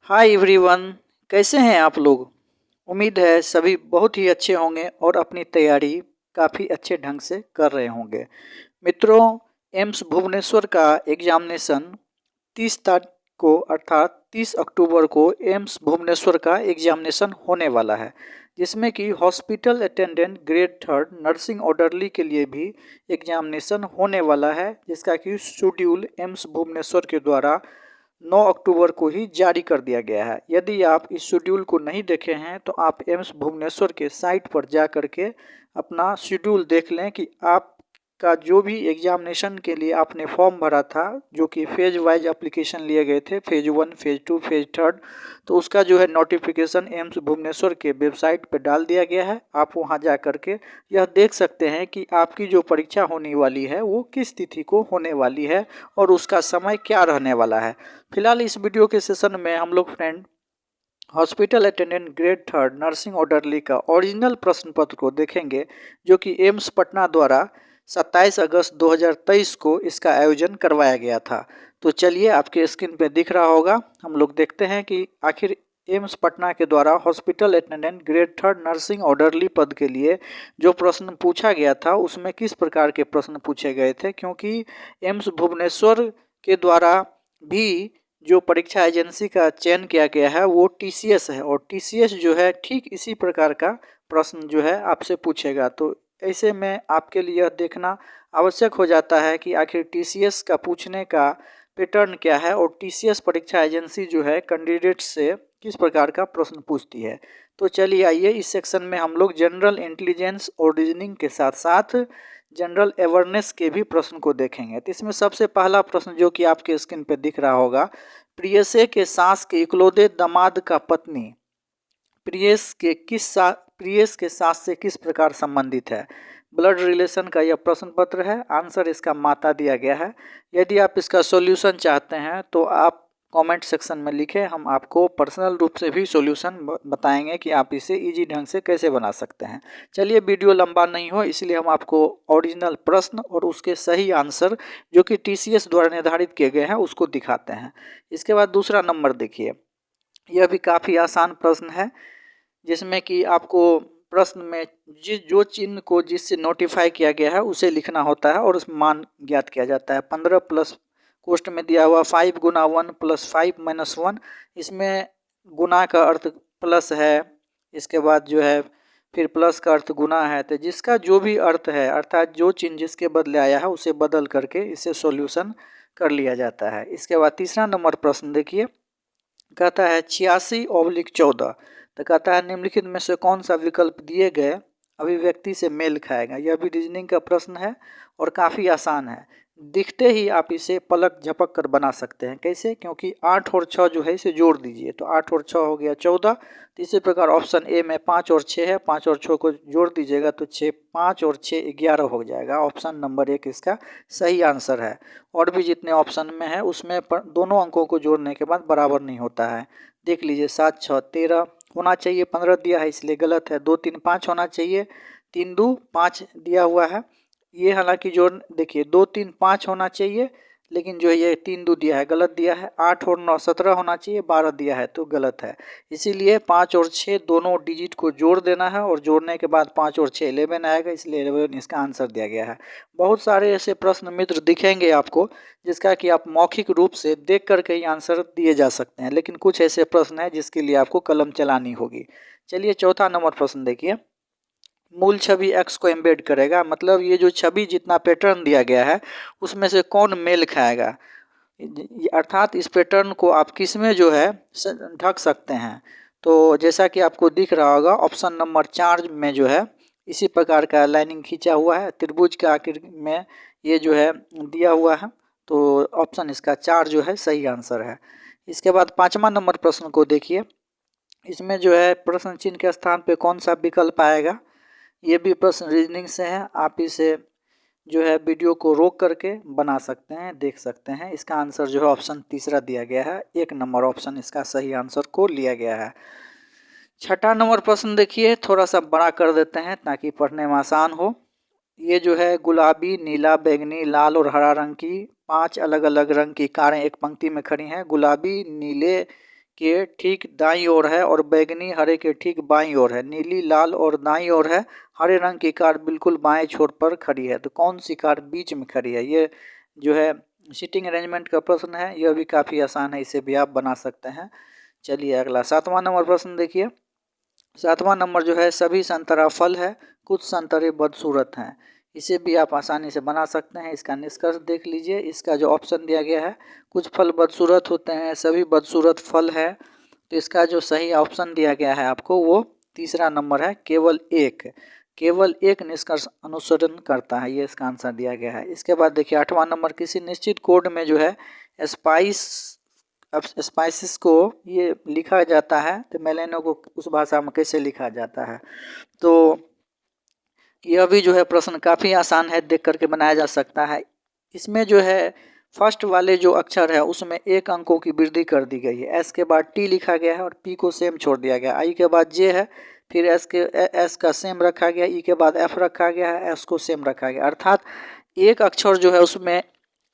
Hi everyone. कैसे हैं आप लोग। उम्मीद है सभी बहुत ही अच्छे होंगे और अपनी तैयारी काफ़ी अच्छे ढंग से कर रहे होंगे। मित्रों, एम्स भुवनेश्वर का एग्जामिनेशन 30 तारीख को अर्थात 30 अक्टूबर को एम्स भुवनेश्वर का एग्जामिनेशन होने वाला है, जिसमें कि hospital attendant grade third nursing orderly के लिए भी एग्जामिनेशन होने वाला है, जिसका कि शेड्यूल एम्स भुवनेश्वर के द्वारा 9 अक्टूबर को ही जारी कर दिया गया है। यदि आप इस शेड्यूल को नहीं देखे हैं तो आप एम्स भुवनेश्वर के साइट पर जा कर के अपना शेड्यूल देख लें कि आपका जो भी एग्जामिनेशन के लिए आपने फॉर्म भरा था, जो कि फेज वाइज एप्लीकेशन लिए गए थे, फेज 1, फेज 2, फेज थर्ड, तो उसका जो है नोटिफिकेशन एम्स भुवनेश्वर के वेबसाइट पर डाल दिया गया है। आप वहां जा कर के यह देख सकते हैं कि आपकी जो परीक्षा होने वाली है वो किस तिथि को होने वाली है और उसका समय क्या रहने वाला है। फिलहाल इस वीडियो के सेशन में हम लोग friend hospital attendant grade third nursing orderly का ओरिजिनल प्रश्न पत्र को देखेंगे, जो कि एम्स पटना द्वारा 27 अगस्त 2023 को इसका आयोजन करवाया गया था। तो चलिए, आपके स्क्रीन पे दिख रहा होगा, हम लोग देखते हैं कि आखिर एम्स पटना के द्वारा hospital attendant grade third nursing orderly पद के लिए जो प्रश्न पूछा गया था उसमें किस प्रकार के प्रश्न पूछे गए थे, क्योंकि एम्स भुवनेश्वर के द्वारा भी जो परीक्षा एजेंसी का चयन किया गया है वो टीसीएस है, और टीसीएस जो है ठीक इसी प्रकार का प्रश्न जो है आपसे पूछेगा। तो ऐसे में आपके लिए यह देखना आवश्यक हो जाता है कि आखिर टीसीएस का पूछने का पैटर्न क्या है और टीसीएस परीक्षा एजेंसी जो है कैंडिडेट से किस प्रकार का प्रश्न पूछती है। तो चलिए आइए, इस सेक्शन में हम लोग जनरल इंटेलिजेंस और रीजनिंग के साथ साथ जनरल अवेयरनेस के भी प्रश्न को देखेंगे। तो इसमें सबसे पहला प्रश्न जो कि आपके स्क्रीन पे दिख रहा होगा, प्रियसे के सास के इकलौते दामाद का पत्नी प्रियस के सास से किस प्रकार संबंधित है। ब्लड रिलेशन का यह प्रश्न पत्र है। आंसर इसका माता दिया गया है। यदि आप इसका सॉल्यूशन चाहते हैं तो आप कमेंट सेक्शन में लिखें, हम आपको पर्सनल रूप से भी सॉल्यूशन बताएंगे कि आप इसे इजी ढंग से कैसे बना सकते हैं। चलिए, वीडियो लंबा नहीं हो इसलिए हम आपको ओरिजिनल प्रश्न और उसके सही आंसर जो कि टीसीएस द्वारा निर्धारित किए गए हैं उसको दिखाते हैं। इसके बाद दूसरा नंबर देखिए, यह भी काफ़ी आसान प्रश्न है, जिसमें कि आपको प्रश्न में जो चिन्ह को जिससे नोटिफाई किया गया है उसे लिखना होता है और उस मान ज्ञात किया जाता है। 15 प्लस कोष्ट में दिया हुआ 5 गुना 1 प्लस 5 माइनस 1, इसमें गुना का अर्थ प्लस है, इसके बाद जो है फिर प्लस का अर्थ गुना है। तो जिसका जो भी अर्थ है अर्थात जो चिन्ह जिसके बदले आया है उसे बदल करके इसे सॉल्यूशन कर लिया जाता है। इसके बाद तीसरा नंबर प्रश्न देखिए, कहता है 86/14, तो कहता है निम्नलिखित में से कौन सा विकल्प दिए गए अभिव्यक्ति से मेल खाएगा। यह भी रीजनिंग का प्रश्न है और काफ़ी आसान है। दिखते ही आप इसे पलक झपक कर बना सकते हैं। कैसे? क्योंकि 8 और 6 जो है इसे जोड़ दीजिए, तो 8 और 6 हो गया 14। तो इसी प्रकार ऑप्शन ए में 5 और 6 है, 5 और 6 को जोड़ दीजिएगा तो 6, 5 और 6 11 हो जाएगा। ऑप्शन नंबर 1 इसका सही आंसर है। और भी जितने ऑप्शन में है उसमें दोनों अंकों को जोड़ने के बाद बराबर नहीं होता है। देख लीजिए, 7 6 13 होना चाहिए, 15 दिया है इसलिए गलत है। 2 3 5 होना चाहिए, 3 2 5 दिया हुआ है, ये हालांकि जोड़ देखिए 2 3 5 होना चाहिए, लेकिन जो है ये 3 2 दिया है, गलत दिया है। 8 और 9 17 होना चाहिए, 12 दिया है तो गलत है। इसीलिए 5 और 6 दोनों डिजिट को जोड़ देना है और जोड़ने के बाद 5 और 6 11 आएगा, इसलिए 11 इसका आंसर दिया गया है। बहुत सारे ऐसे प्रश्न मित्र दिखेंगे आपको जिसका कि आप मौखिक रूप से देख करके ही आंसर दिए जा सकते हैं, लेकिन कुछ ऐसे प्रश्न हैं जिसके लिए आपको कलम चलानी होगी। चलिए चौथा नंबर प्रश्न देखिए, मूल छवि x को एम्बेड करेगा, मतलब ये जो छवि जितना पैटर्न दिया गया है उसमें से कौन मेल खाएगा, अर्थात इस पैटर्न को आप किस में जो है ढक सकते हैं। तो जैसा कि आपको दिख रहा होगा ऑप्शन नंबर 4 में जो है इसी प्रकार का लाइनिंग खींचा हुआ है, त्रिभुज के आखिर में ये जो है दिया हुआ है। तो ऑप्शन इसका 4 जो है सही आंसर है। इसके बाद पाँचवा नंबर प्रश्न को देखिए, इसमें जो है प्रश्न चिन्ह के स्थान पे कौन सा विकल्प आएगा। ये भी प्रश्न रीजनिंग से है, आप इसे जो है वीडियो को रोक करके बना सकते हैं, देख सकते हैं। इसका आंसर जो है ऑप्शन तीसरा दिया गया है, 1 नंबर ऑप्शन इसका सही आंसर को लिया गया है। छठा नंबर प्रश्न देखिए, थोड़ा सा बड़ा कर देते हैं ताकि पढ़ने में आसान हो। ये जो है गुलाबी, नीला, बैंगनी, लाल और हरा रंग की 5 अलग अलग रंग की कारें एक पंक्ति में खड़ी हैं। गुलाबी, नीले के ठीक दाईं ओर है और बैगनी हरे के ठीक बाईं ओर है। नीली लाल और दाईं ओर है। हरे रंग की कार बिल्कुल बाएं छोर पर खड़ी है। तो कौन सी कार बीच में खड़ी है? ये जो है सीटिंग अरेंजमेंट का प्रश्न है। यह भी काफ़ी आसान है, इसे भी आप बना सकते हैं। चलिए अगला 7वां नंबर प्रश्न देखिए। 7वां नंबर जो है, सभी संतरा फल है, कुछ संतरे बदसूरत हैं। इसे भी आप आसानी से बना सकते हैं। इसका निष्कर्ष देख लीजिए। इसका जो ऑप्शन दिया गया है, कुछ फल बदसूरत होते हैं, सभी बदसूरत फल है। तो इसका जो सही ऑप्शन दिया गया है आपको, वो तीसरा नंबर है, केवल एक। केवल एक निष्कर्ष अनुसरण करता है, ये इसका आंसर दिया गया है। इसके बाद देखिए 8वां नंबर, किसी निश्चित कोड में जो है स्पाइसेस को ये लिखा जाता है, तो मेलेनो को उस भाषा में कैसे लिखा जाता है? तो यह भी जो है प्रश्न काफ़ी आसान है, देख करके बनाया जा सकता है। इसमें जो है फर्स्ट वाले जो अक्षर है उसमें 1 अंकों की वृद्धि कर दी गई है। एस के बाद टी लिखा गया है और पी को सेम छोड़ दिया गया। आई के बाद जे है, फिर एस का सेम रखा गया। ई के बाद एफ रखा गया है, एस को सेम रखा गया। अर्थात एक अक्षर जो है उसमें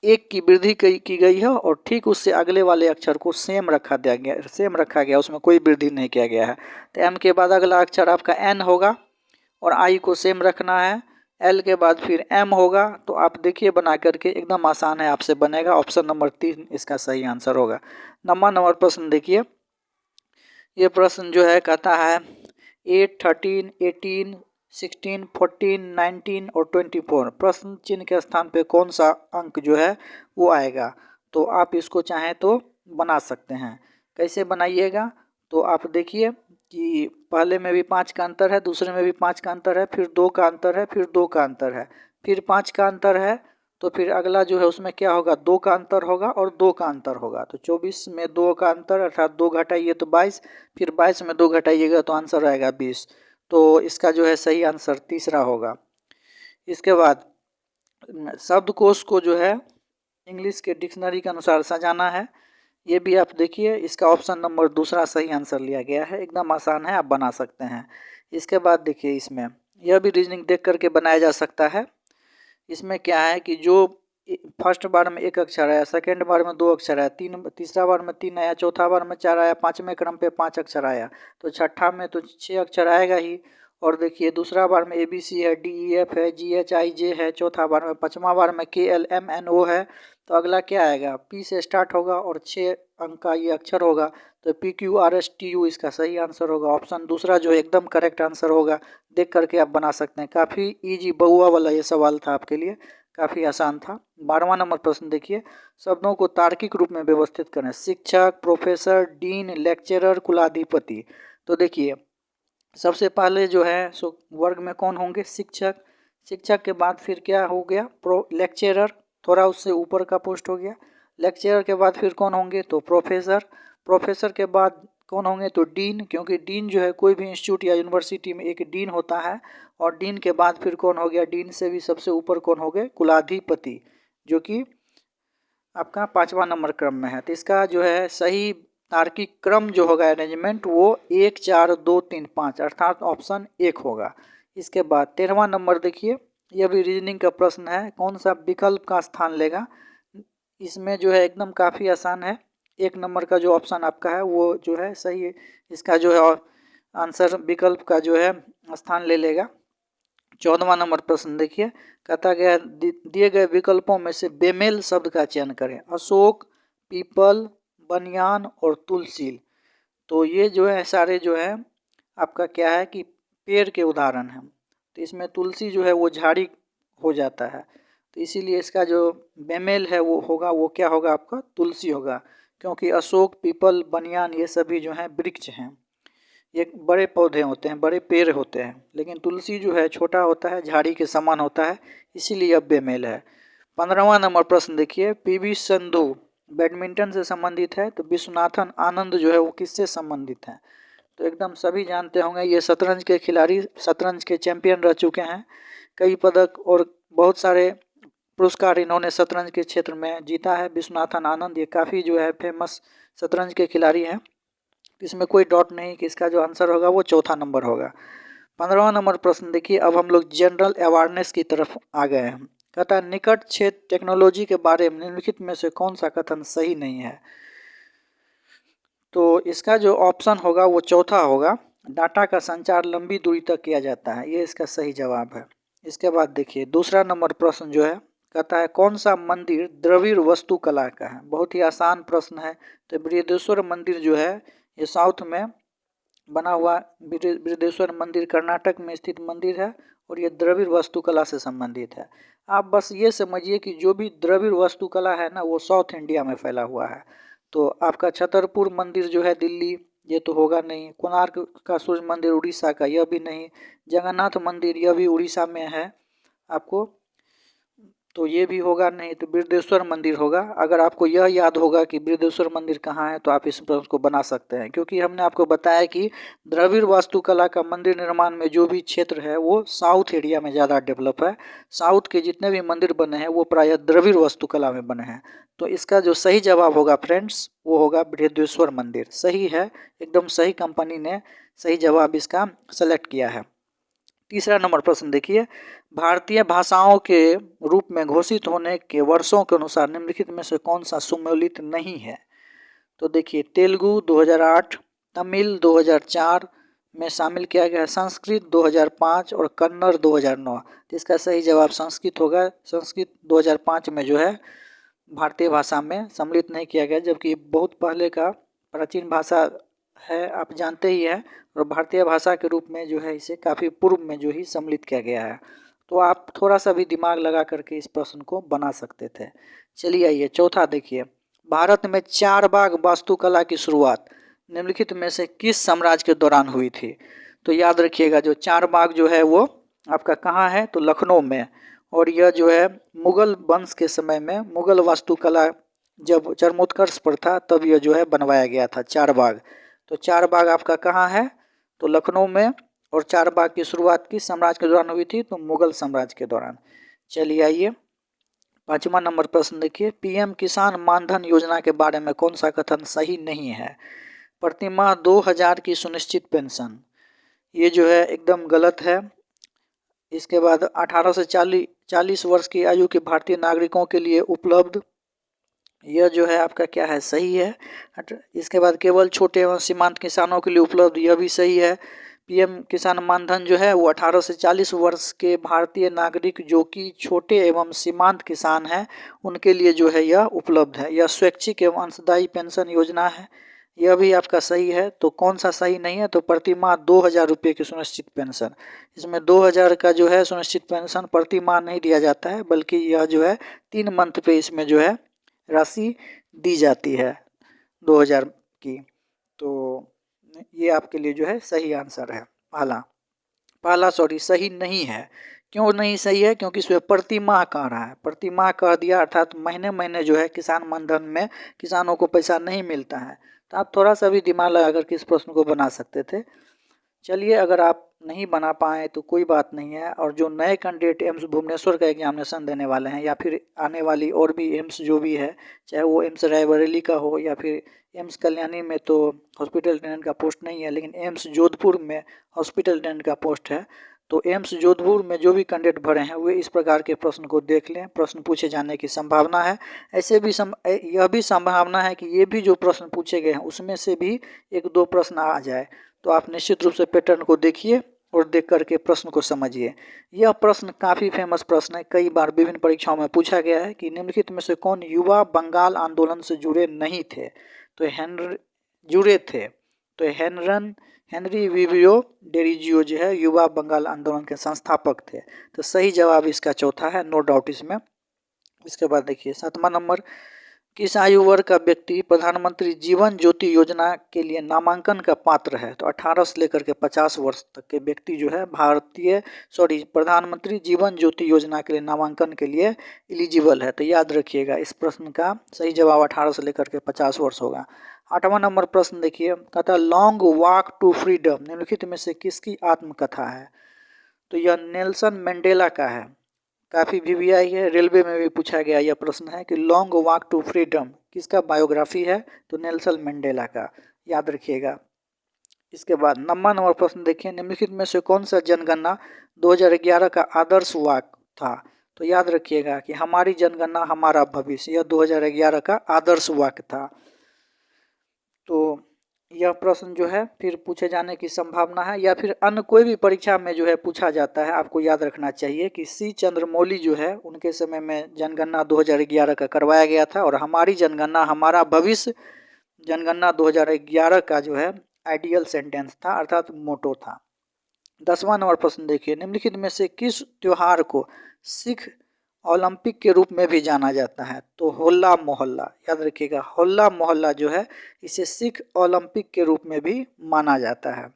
1 की वृद्धि की गई है और ठीक उससे अगले वाले अक्षर को सेम रखा गया, उसमें कोई वृद्धि नहीं किया गया है। तो एम के बाद अगला अक्षर आपका एन होगा और आई को सेम रखना है। एल के बाद फिर एम होगा। तो आप देखिए बना करके, एकदम आसान है, आपसे बनेगा। ऑप्शन नंबर 3 इसका सही आंसर होगा। 9वां नंबर प्रश्न देखिए। ये प्रश्न जो है कहता है 8, 13, 18, 16, 14, 19 और 24 प्रश्न चिन्ह के स्थान पे कौन सा अंक जो है वो आएगा? तो आप इसको चाहें तो बना सकते हैं। कैसे बनाइएगा? तो आप देखिए कि पहले में भी 5 का अंतर है, दूसरे में भी 5 का अंतर है, फिर 2 का अंतर है, फिर 2 का अंतर है, फिर 5 का अंतर है। तो फिर अगला जो है उसमें क्या होगा? 2 का अंतर होगा और 2 का अंतर होगा। तो 24 में 2 का अंतर अर्थात 2 घटाइए तो 22, फिर 22 में 2 घटाइएगा तो आंसर आएगा 20। तो इसका जो है सही आंसर तीसरा होगा। इसके बाद शब्दकोश को जो है इंग्लिश के डिक्शनरी के अनुसार सजाना है। ये भी आप देखिए, इसका ऑप्शन नंबर दूसरा सही आंसर लिया गया है। एकदम आसान है, आप बना सकते हैं। इसके बाद देखिए, इसमें यह भी रीजनिंग देख करके बनाया जा सकता है। इसमें क्या है कि जो फर्स्ट बार में 1 अक्षर आया, सेकेंड बार में 2 अक्षर आया, तीसरा बार में 3 आया, चौथा बार में 4 आया, 5वें क्रम पे 5 अक्षर आया, तो छठा में तो 6 अक्षर आएगा ही। और देखिए दूसरा बार में ABC है, DEF है, GHIJ है, चौथा बार में, 5वां बार में KLMNO है। तो अगला क्या आएगा? P से स्टार्ट होगा और 6 अंक का ये अक्षर होगा। तो PQRSTU इसका सही आंसर होगा। ऑप्शन दूसरा जो एकदम करेक्ट आंसर होगा। देख करके आप बना सकते हैं। काफ़ी इजी बहुआ वाला ये सवाल था आपके लिए, काफ़ी आसान था। 12वां नंबर प्रश्न देखिए। शब्दों को तार्किक रूप में व्यवस्थित करें। शिक्षक, प्रोफेसर, डीन, लेक्चरर, कुलाधिपति। तो देखिए सबसे पहले जो है सो वर्ग में कौन होंगे? शिक्षक। शिक्षक के बाद फिर क्या हो गया? लेक्चरर, थोड़ा उससे ऊपर का पोस्ट हो गया। लेक्चरर के बाद फिर कौन होंगे? तो प्रोफेसर। प्रोफेसर के बाद कौन होंगे? तो डीन, क्योंकि डीन जो है कोई भी इंस्टीट्यूट या यूनिवर्सिटी में एक डीन होता है। और डीन के बाद फिर कौन हो गया? डीन से भी सबसे ऊपर कौन हो गए? कुलाधिपति, जो कि आपका 5वां नंबर क्रम में है। तो इसका जो है सही तार्किक क्रम जो होगा अरेंजमेंट, वो 1, 4, 2, 3, 5 अर्थात ऑप्शन 1 होगा। इसके बाद 13वां नंबर देखिए। यह भी रीजनिंग का प्रश्न है। कौन सा विकल्प का स्थान लेगा? इसमें जो है एकदम काफ़ी आसान है। 1 नंबर का जो ऑप्शन आपका है वो जो है सही है। इसका जो है आंसर विकल्प का जो है स्थान ले लेगा। 14वां नंबर प्रश्न देखिए। कहता गया दिए गए विकल्पों में से बेमेल शब्द का चयन करें। अशोक, पीपल, बनियान और तुलसी। तो ये जो है सारे जो है आपका क्या है कि पेड़ के उदाहरण हैं। तो इसमें तुलसी जो है वो झाड़ी हो जाता है। तो इसीलिए इसका जो बेमेल है वो होगा, वो क्या होगा आपका? तुलसी होगा। क्योंकि अशोक, पीपल, बनियान ये सभी जो हैं वृक्ष हैं, ये बड़े पौधे होते हैं, बड़े पेड़ होते हैं। लेकिन तुलसी जो है छोटा होता है, झाड़ी के समान होता है, इसीलिए अब बेमेल है। 15वां नंबर प्रश्न देखिए। PV संधू बैडमिंटन से संबंधित है, तो विश्वनाथन आनंद जो है वो किससे संबंधित है? तो एकदम सभी जानते होंगे, ये शतरंज के खिलाड़ी, शतरंज के चैंपियन रह चुके हैं। कई पदक और बहुत सारे पुरस्कार इन्होंने शतरंज के क्षेत्र में जीता है। विश्वनाथन आनंद ये काफ़ी जो है फेमस शतरंज के खिलाड़ी हैं। इसमें कोई डाउट नहीं कि इसका जो आंसर होगा वो चौथा नंबर होगा। 15वां नंबर प्रश्न देखिए। अब हम लोग जनरल अवेयरनेस की तरफ आ गए हैं। कहता है निकट क्षेत्र टेक्नोलॉजी के बारे में निम्नलिखित में से कौन सा कथन सही नहीं है? तो इसका जो ऑप्शन होगा वो चौथा होगा, डाटा का संचार लंबी दूरी तक किया जाता है, ये इसका सही जवाब है। इसके बाद देखिए दूसरा नंबर प्रश्न जो है कहता है कौन सा मंदिर द्रविड़ वास्तुकला का है। बहुत ही आसान प्रश्न है। तो बृहदेश्वर मंदिर जो है ये साउथ में बना हुआ बृहदेश्वर मंदिर कर्नाटक में स्थित मंदिर है और ये द्रविड़ वास्तुकला से संबंधित है। आप बस ये समझिए कि जो भी द्रविड़ वास्तुकला है ना वो साउथ इंडिया में फैला हुआ है। तो आपका छतरपुर मंदिर जो है दिल्ली, ये तो होगा नहीं। कोणार्क का सूर्य मंदिर उड़ीसा का, यह भी नहीं। जगन्नाथ मंदिर यह भी उड़ीसा में है आपको, तो ये भी होगा नहीं। तो बृहदेश्वर मंदिर होगा। अगर आपको यह याद होगा कि बृहदेश्वर मंदिर कहाँ है तो आप इस प्रश्न को बना सकते हैं, क्योंकि हमने आपको बताया कि द्रविड़ वास्तुकला का मंदिर निर्माण में जो भी क्षेत्र है वो साउथ एरिया में ज़्यादा डेवलप है। साउथ के जितने भी मंदिर बने हैं वो प्रायः द्रविड़ वास्तुकला में बने हैं। तो इसका जो सही जवाब होगा फ्रेंड्स वो होगा बृहदेश्वर मंदिर। सही है, एकदम सही, कंपनी ने सही जवाब इसका सेलेक्ट किया है। तीसरा नंबर प्रश्न देखिए, भारतीय भाषाओं के रूप में घोषित होने के वर्षों के अनुसार निम्नलिखित में से कौन सा सुमेलित नहीं है। तो देखिए तेलुगु 2008, तमिल 2004 में शामिल किया गया है, संस्कृत 2005 और कन्नड़ 2009। तो इसका सही जवाब संस्कृत होगा। संस्कृत 2005 में जो है भारतीय भाषा में सम्मिलित नहीं किया गया, जबकि बहुत पहले का प्राचीन भाषा है, आप जानते ही हैं, और भारतीय भाषा के रूप में जो है इसे काफ़ी पूर्व में जो ही सम्मिलित किया गया है। तो आप थोड़ा सा भी दिमाग लगा करके इस प्रश्न को बना सकते थे। चलिए आइए चौथा देखिए, भारत में चारबाग वास्तुकला की शुरुआत निम्नलिखित में से किस साम्राज्य के दौरान हुई थी। तो याद रखिएगा जो चारबाग जो है वो आपका कहाँ है, तो लखनऊ में। और यह जो है मुगल वंश के समय में, मुगल वास्तुकला जब चरमोत्कर्ष पर था तब यह जो है बनवाया गया था चारबाग। तो चारबाग आपका कहाँ है, तो लखनऊ में। और चारबाग की शुरुआत किस साम्राज्य के दौरान हुई थी, तो मुगल साम्राज्य के दौरान। चलिए आइए पांचवा नंबर प्रश्न देखिए, पीएम किसान मानधन योजना के बारे में कौन सा कथन सही नहीं है। प्रतिमाह 2000 की सुनिश्चित पेंशन, ये जो है एकदम गलत है। इसके बाद 18 से 40 वर्ष की आयु के भारतीय नागरिकों के लिए उपलब्ध, यह जो है आपका क्या है, सही है। इसके बाद केवल छोटे एवं सीमांत किसानों के लिए उपलब्ध, यह भी सही है। पीएम किसान मानधन जो है वो 18 से 40 वर्ष के भारतीय नागरिक जो कि छोटे एवं सीमांत किसान हैं उनके लिए जो है यह उपलब्ध है। यह स्वैच्छिक एवं अंशदायी पेंशन योजना है, यह भी आपका सही है। तो कौन सा सही नहीं है, तो प्रति माह 2000 रुपये की सुनिश्चित पेंशन। इसमें 2000 का जो है सुनिश्चित पेंशन प्रति माह नहीं दिया जाता है, बल्कि यह जो है 3 मंथ पे इसमें जो है राशि दी जाती है 2000 की। तो ये आपके लिए जो है सही आंसर है पहला सही नहीं है। क्यों नहीं सही है, क्योंकि इसमें प्रति माह कह रहा है, प्रति माह कह दिया अर्थात महीने महीने जो है किसान मानधन में किसानों को पैसा नहीं मिलता है। तो आप थोड़ा सा भी दिमाग लगा कर इस प्रश्न को बना सकते थे। चलिए अगर आप नहीं बना पाए तो कोई बात नहीं है। और जो नए कैंडिडेट एम्स भुवनेश्वर का एग्जामिनेशन देने वाले हैं या फिर आने वाली और भी एम्स जो भी है, चाहे वो एम्स रायबरेली का हो या फिर एम्स कल्याणी में तो हॉस्पिटल अटेंडेंट का पोस्ट नहीं है, लेकिन एम्स जोधपुर में हॉस्पिटल अटेंडेंट का पोस्ट है। तो एम्स जोधपुर में जो भी कैंडिडेट भरे हैं वे इस प्रकार के प्रश्न को देख लें, प्रश्न पूछे जाने की संभावना है। ऐसे भी यह भी संभावना है कि ये भी जो प्रश्न पूछे गए हैं उसमें से भी 1-2 प्रश्न आ जाए। तो आप निश्चित रूप से पैटर्न को देखिए और देख करके प्रश्न को समझिए। यह प्रश्न काफ़ी फेमस प्रश्न है, कई बार विभिन्न परीक्षाओं में पूछा गया है कि निम्नलिखित में से कौन युवा बंगाल आंदोलन से जुड़े नहीं थे। तो जुड़े थे, तो हेनरी विवियो डेरिजियो जो है युवा बंगाल आंदोलन के संस्थापक थे। तो सही जवाब इसका चौथा है, नो डाउट इसमें। इसके बाद देखिए 7वां नंबर, किस आयु वर्ग का व्यक्ति प्रधानमंत्री जीवन ज्योति योजना के लिए नामांकन का पात्र है। तो 18 से लेकर के 50 वर्ष तक के व्यक्ति जो है प्रधानमंत्री जीवन ज्योति योजना के लिए नामांकन के लिए एलिजिबल है। तो याद रखिएगा इस प्रश्न का सही जवाब 18 से लेकर के 50 वर्ष होगा। 8वां नंबर प्रश्न देखिए, कहता है लॉन्ग वॉक टू फ्रीडम निम्नलिखित में से किसकी आत्मकथा है। तो यह नेल्सन मंडेला का है, काफ़ी VVI है, रेलवे में भी पूछा गया यह प्रश्न है कि लॉन्ग वॉक टू फ्रीडम किसका बायोग्राफी है। तो नेल्सन मंडेला का, याद रखिएगा। इसके बाद 9वां नंबर प्रश्न देखिए, निम्नलिखित में से कौन सा जनगणना 2011 का आदर्श वाक्य था। तो याद रखिएगा कि हमारी जनगणना हमारा भविष्य, यह 2011 का आदर्श वाक्य था। तो यह प्रश्न जो है फिर पूछे जाने की संभावना है, या फिर अन्य कोई भी परीक्षा में जो है पूछा जाता है। आपको याद रखना चाहिए कि सी चंद्रमौली जो है उनके समय में जनगणना 2011 का करवाया गया था, और हमारी जनगणना हमारा भविष्य जनगणना 2011 का जो है आइडियल सेंटेंस था, अर्थात मोटो था। 10वां नंबर प्रश्न देखिए, निम्नलिखित में से किस त्योहार को सिख ओलंपिक के रूप में भी जाना जाता है? तो होला मोहल्ला, याद रखिएगा, होला मोहल्ला जो है इसे सिख ओलंपिक के रूप में भी माना जाता है।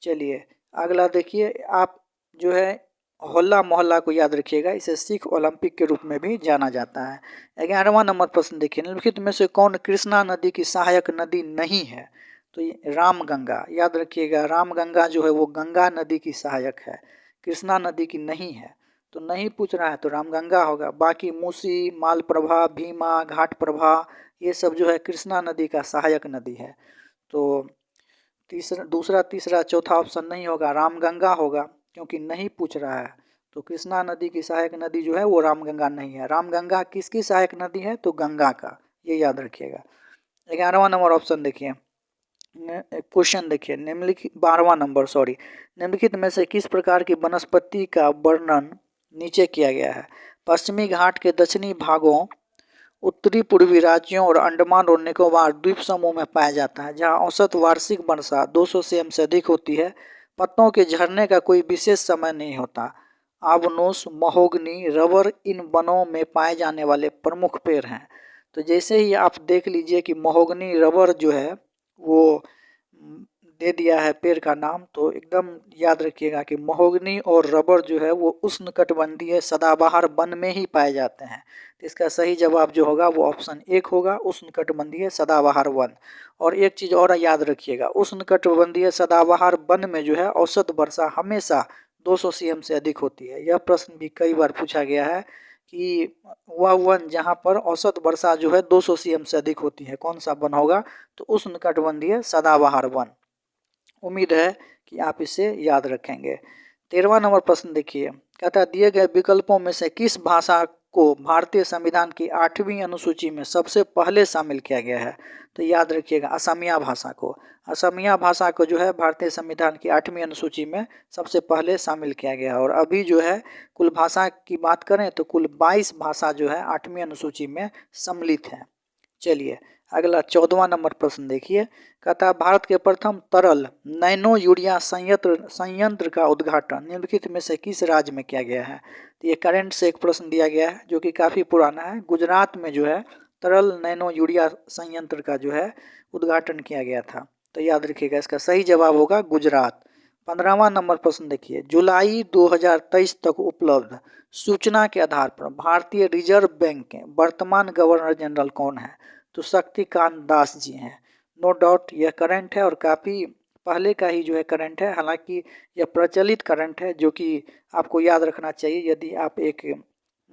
चलिए अगला देखिए, आप जो है होला मोहल्ला को याद रखिएगा, इसे सिख ओलंपिक के रूप में भी जाना जाता है। 11वां नंबर प्रश्न देखिए, निम्नलिखित में से कौन कृष्णा नदी की सहायक नदी नहीं है? तो ये रामगंगा, याद रखिएगा, रामगंगा जो है वो गंगा नदी की सहायक है, कृष्णा नदी की नहीं है। तो नहीं पूछ रहा है तो रामगंगा होगा। बाकी मूसी, मालप्रभा, भीमा, घाटप्रभा, ये सब जो है कृष्णा नदी का सहायक नदी है। तो दूसरा, तीसरा, चौथा ऑप्शन नहीं होगा, रामगंगा होगा, क्योंकि नहीं पूछ रहा है। तो कृष्णा नदी की सहायक नदी जो है वो रामगंगा नहीं है। रामगंगा किसकी सहायक नदी है? तो गंगा का, ये याद रखिएगा। 11वां नंबर ऑप्शन देखिए, क्वेश्चन देखिए, निम्नलिखित 12वां नंबर सॉरी, निम्नलिखित में से किस प्रकार की वनस्पति का वर्णन नीचे किया गया है? पश्चिमी घाट के दक्षिणी भागों, उत्तरी पूर्वी राज्यों और अंडमान और निकोबार द्वीप समूह में पाया जाता है, जहां औसत वार्षिक वर्षा 200 सेम से अधिक होती है। पत्तों के झड़ने का कोई विशेष समय नहीं होता। आबनोस, महोगनी, रबर इन वनों में पाए जाने वाले प्रमुख पेड़ हैं। तो जैसे ही आप देख लीजिए कि महोगनी, रबर जो है वो दे दिया है पेड़ का नाम, तो एकदम याद रखिएगा कि महोगनी और रबर जो है वो उष्णकटिबंधीय सदाबहार वन में ही पाए जाते हैं। तो इसका सही जवाब जो होगा वो ऑप्शन 1 होगा, उष्णकटिबंधीय सदाबहार वन। और एक चीज़ और याद रखिएगा, उष्णकटिबंधीय सदाबहार वन में जो है औसत वर्षा हमेशा 200 सीएम से अधिक होती है। यह प्रश्न भी कई बार पूछा गया है कि वह वन जहाँ पर औसत वर्षा जो है 200 सीएम से अधिक होती है, कौन सा वन होगा? तो उष्णकटिबंधीय सदाबहार वन। उम्मीद है कि आप इसे याद रखेंगे। 13वां नंबर प्रश्न देखिए, कहता है दिए गए विकल्पों में से किस भाषा को भारतीय संविधान की 8वीं अनुसूची में सबसे पहले शामिल किया गया है? तो याद रखिएगा, असमिया भाषा को। असमिया भाषा को जो है भारतीय संविधान की 8वीं अनुसूची में सबसे पहले शामिल किया गया है। और अभी जो है कुल भाषा की बात करें तो कुल 22 भाषा जो है 8वीं अनुसूची में सम्मिलित हैं। चलिए अगला 14वां नंबर प्रश्न देखिए, कहता है भारत के प्रथम तरल नैनो यूरिया संयंत्र का उद्घाटन निम्नलिखित में से किस राज्य में किया गया है? तो ये करंट से एक प्रश्न दिया गया है जो कि काफ़ी पुराना है। गुजरात में जो है तरल नैनो यूरिया संयंत्र का जो है उद्घाटन किया गया था। तो याद रखिएगा, इसका सही जवाब होगा गुजरात। 15वां नंबर प्रश्न देखिए, जुलाई 2023 तक उपलब्ध सूचना के आधार पर भारतीय रिजर्व बैंक के वर्तमान गवर्नर जनरल कौन है? तो शक्तिकांत दास जी हैं। नो डाउट यह करंट है और काफ़ी पहले का ही जो है करंट है, हालांकि यह प्रचलित करंट है जो कि आपको याद रखना चाहिए यदि आप एक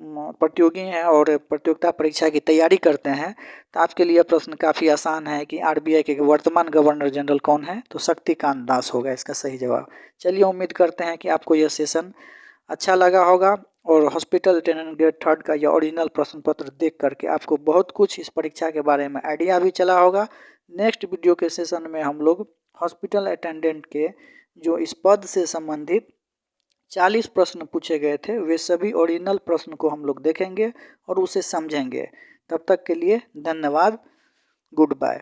प्रतियोगी हैं और प्रतियोगिता परीक्षा की तैयारी करते हैं। तो आपके लिए प्रश्न काफ़ी आसान है कि आरबीआई के वर्तमान गवर्नर जनरल कौन है? तो शक्तिकांत दास होगा इसका सही जवाब। चलिए उम्मीद करते हैं कि आपको यह सेशन अच्छा लगा होगा और हॉस्पिटल अटेंडेंट ग्रेड 3 का यह ओरिजिनल प्रश्न पत्र देख करके आपको बहुत कुछ इस परीक्षा के बारे में आइडिया भी चला होगा। नेक्स्ट वीडियो के सेशन में हम लोग हॉस्पिटल अटेंडेंट के जो इस पद से संबंधित 40 प्रश्न पूछे गए थे, वे सभी ओरिजिनल प्रश्न को हम लोग देखेंगे और उसे समझेंगे। तब तक के लिए धन्यवाद, गुड बाय।